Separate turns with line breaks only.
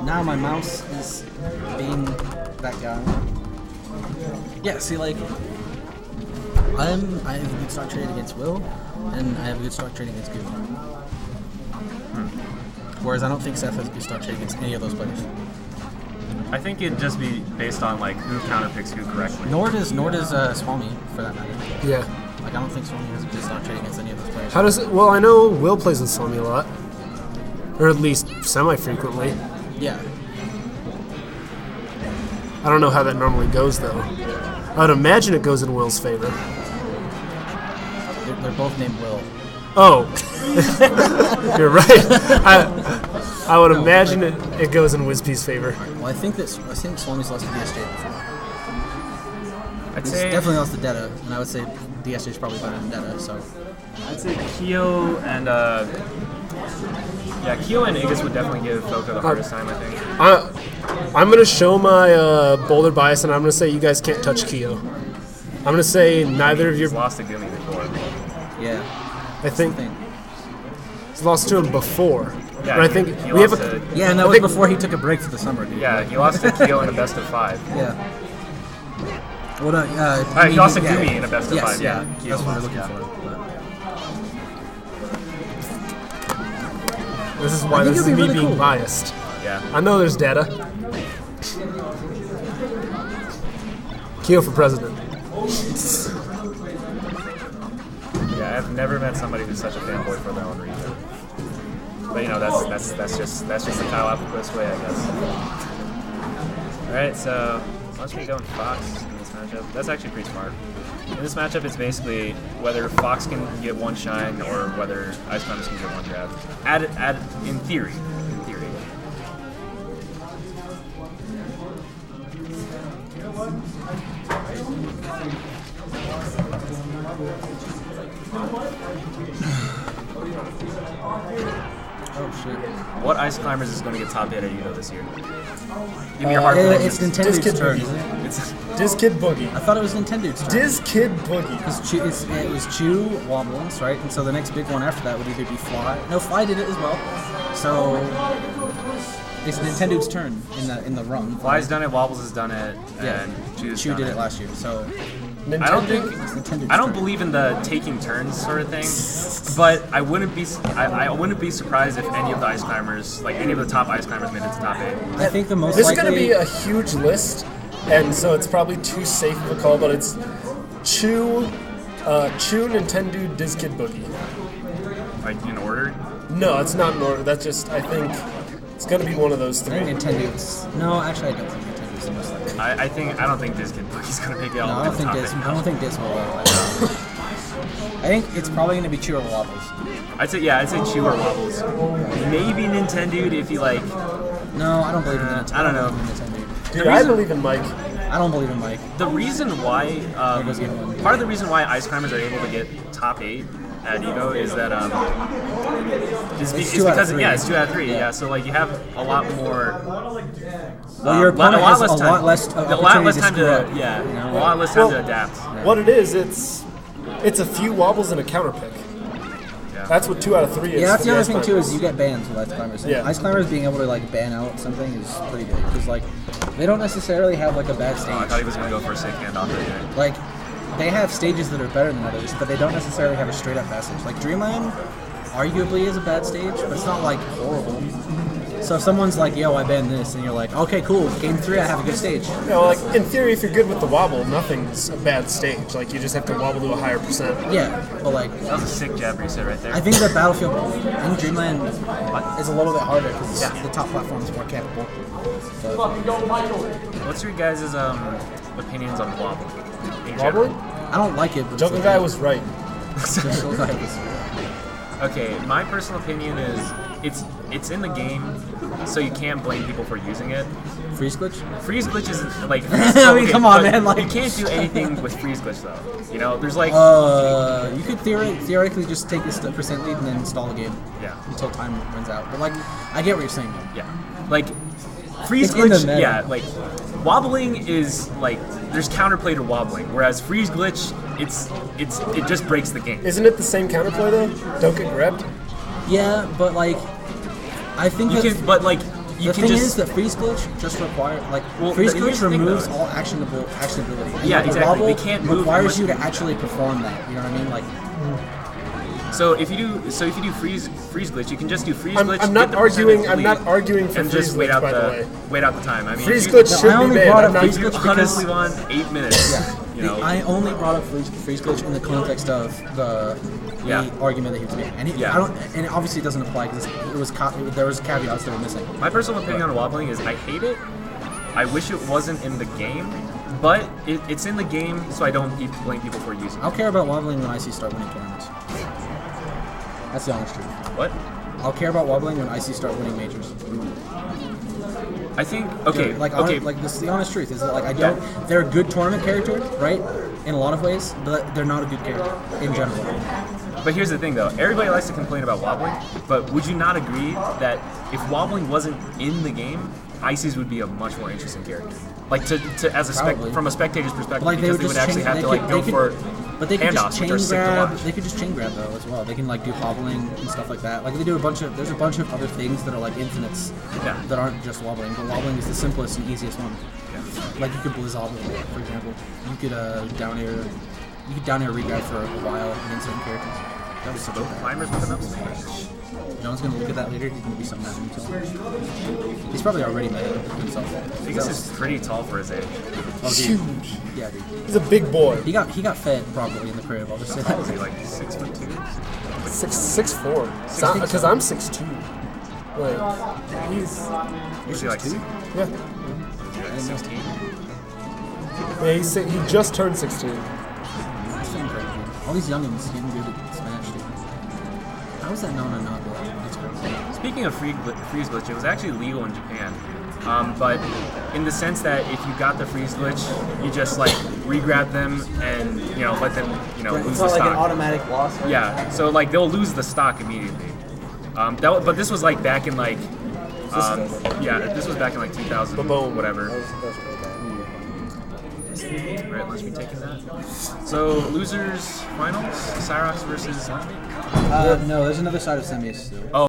Now my mouse is being that guy. Yeah, see, like, I have a good stock trade against Will, and I have a good stock trade against Goo. Whereas I don't think Seth has a good stock trade against any of those players.
I think it'd just be based on like who counterpicks who correctly.
Nor does Swami, for that matter.
Yeah.
Like, I don't think Swami has a good stock trade against any of those players.
How does it? Well, I know Will plays with Swami a lot, or at least semi-frequently.
Yeah.
I don't know how that normally goes though. I would imagine it goes in Will's favor.
They're both named Will.
Oh, you're right. I would imagine it goes in Whizpee's favor.
Well, I think Swami's lost to DSJ before.
I'd
He's
say
definitely lost to Detta, and I would say DSJ is probably better than Detta. So
I'd say Kyo and Kyo and IGIS would definitely give Foka the hardest time, I think.
I'm gonna show my Boulder bias, and I'm gonna say you guys can't touch Kyo. I'm gonna say neither of
He's
your.
lost to Gumi before.
yeah,
I think he's lost to him before.
Yeah,
but I think
he
we have
lost
a.
to-
yeah, and that was before he took a break for the summer, dude.
Yeah, he lost to Kyo in a best of 5.
Yeah. What?
He lost to Gumi in a best of
yes,
5.
Yeah,
Kyo
that's what we're
lost,
looking
yeah.
for.
This is
I
why
think
this is
it'd be
me
really
being
cool.
biased.
Yeah.
I know there's data. Kyo for president.
Yeah, I've never met somebody who's such a fanboy for their own region. But you know, that's just the Kyle Applequist way, I guess. All right, so Lunchmeat going Fox in this matchup. That's actually pretty smart. In this matchup, it's basically whether Fox can get one shine or whether Ice Climbers can get one grab. In theory. In theory.
Oh shit.
What Ice Climbers is going to get top 8 at Edo this year? Give me your hard prediction.
It's Nintendo's
Kid
turn,
Boogie.
isn't it?
It's
Diz Kid Boogie.
I thought it was Nintendo's turn.
Diz Kid Boogie.
Because it was Chew, Wobblins, right? And so the next big one after that would either be Fly. No, Fly did it as well. So it's Nintendo's turn in the run.
Fly's done it, Wobbles has done it,
Yeah.
and Chew's
Chew
done
did it last year. So
Nintendo.
I don't think
it's Nintendo's
I don't
turn.
believe in the taking turns sort of thing, but I wouldn't be surprised if any of the Ice Climbers, like any of the top Ice Climbers, made it to top 8.
I think the most
This is
likely.
going to be a huge list, and so it's probably too safe of a call, but it's Chew, Nintendo, Diz Kid Boogie.
Like in order.
No, it's not in order. That's just, I think it's going to be one of those
I
three.
think Nintendo's. No, actually, I don't think Nintendo's the most likely.
I don't think Diz Kid Boogie's gonna make it all
No,
the
I
way
don't
to the
think
top
Diz.
8.
I don't think Diz will. I think it's probably going to be Chew or Wobbles.
I'd say Chew or Wobbles. Maybe Nintendo if you like.
No, I don't believe in Nintendo.
I don't know.
Nintendo.
Dude, I believe in Mike.
I don't believe in Mike.
The reason why,
goes game one.
part of the reason why Ice Climbers are able to get top 8 at Evo is that
It's
it's
2 out of
because
3.
it's 2 out of 3. Yeah, so like you have a lot more.
Well, your opponent has a lot less
time
opportunity to
to
screw up.
a
know?
lot less time to adapt.
What it is, it's a few wobbles and a counter pick.
Yeah.
That's what 2 out of 3 is.
Yeah, that's
for
the other
Ice
thing too
Climbers.
is you get bans with Ice Climbers.
Yeah.
Ice Climbers being able to like ban out something is pretty good because like they don't necessarily have like a bad
Oh, I thought he
stage.
was gonna go for a sick handoff right there.
Like they have stages that are better than others, but they don't necessarily have a straight up bad stage. Like Dreamland, arguably is a bad stage, but it's not like horrible. So if someone's like, "Yo, I banned this," and you're like, "Okay, cool. Game 3, I have a good stage."
You know, like in theory, if you're good with the wobble, nothing's a bad stage. Like you just have to wobble to a higher percent.
Yeah, but like
That was a sick jab reset right there.
I think the Battlefield in Dreamland is a little bit harder because
Yeah.
the top platform is more capable. But
What's your guys' opinions on Wobble? in
Wobbling?
general?
I don't like it. But
Jungle Guy was right.
Jungle Guy was.
Okay, my personal opinion is it's in the game, so you can't blame people for using it.
Freeze glitch?
Freeze glitch is like.
I mean, come on,
but
man, like-
you can't do anything with freeze glitch though. You know, there's like.
You could theoretically just take this percent lead and then install a game.
Yeah.
Until time runs out. But like, I get what you're saying though.
Yeah, like freeze
It's in the
glitch.
meta.
Yeah, like wobbling is like there's counterplay to wobbling, whereas freeze glitch it just breaks the game.
Isn't it the same counterplay though? Don't get grabbed.
Yeah, but like, I think
you
that-
can, but like you
The
can
thing
just
is that freeze glitch just requires
Well,
freeze
here's
glitch
the thing,
removes
though.
all actionability. And
Yeah,
like, a
exactly.
wobble
They can't move
requires
unless
you to
you-
actually perform that. You know what I mean? Like,
So if you do freeze glitch, you can just do freeze glitch.
I'm
get
not
the
arguing.
percentage
I'm not
lead,
arguing for
and
freeze
just wait
glitch.
out
By the way,
wait out the time. I mean,
freeze
you,
glitch
No,
should
I
be
only
banned.
brought
I'm
up
not.
freeze
you
glitch
honestly
because-
want 8 minutes. You know,
I only brought up freeze glitch in the context of the
Yeah.
argument that he was making, and
Yeah.
and it obviously doesn't apply because there was caveats that were missing.
my personal opinion on wobbling is I hate it. I wish it wasn't in the game, but it's in the game, so I don't blame people for using it.
I'll care about wobbling when IC start winning tournaments. That's the honest truth.
What?
I'll care about wobbling when IC start winning majors.
I think okay,
Like,
okay.
like this is the honest truth is that like I don't. They're a good tournament character, right? In a lot of ways, but they're not a good character in general.
But here's the thing, though. Everybody likes to complain about wobbling, but would you not agree that if wobbling wasn't in the game, Ices would be a much more interesting character? Like to as a
Probably.
from a spectator's perspective,
Like they
because
would
they
just
would actually
chain,
have to like go for
but they could just
handoffs, which
chain
are sick to
grab.
watch.
They could just chain grab though as well. They can like do hobbling and stuff like that. Like they do a bunch of. There's a bunch of other things that are like infinites
Yeah.
that aren't just wobbling. But wobbling is the simplest and easiest one.
Yeah.
Like you could blizzobble, for example. You could down air. You could down air regrab for a while against certain characters. That was such a
Both
bad.
climbers with an up smash.
John's gonna look at that later. He's gonna be something at himself. He's probably already mad at himself.
Vegas is pretty tall for his age.
Oh, dude.
Huge.
Yeah, dude.
He's a big boy.
He got fed properly in the crib. I'll just say
How is he,
that.
like 6'2"?
6'4". Because I'm 6'2". Like he's
Is he like 6'2"?
yeah.
Like 16?
Yeah, he just turned 16.
That's so crazy. All these youngins getting good at Smash, dude. How is that known or not? It's crazy.
Speaking of freeze glitch, it was actually legal in Japan. But in the sense that if you got the freeze glitch, you just like re-grab them and let them lose the stock.
automatic loss.
Yeah, so like they'll lose the stock immediately. But this was like back in like this was back in like 2000
Boom.
whatever. Right, Lunchmeat taking that. So losers finals, Cyrox versus Lunchmeat.
No, there's another side of semis still.
Oh.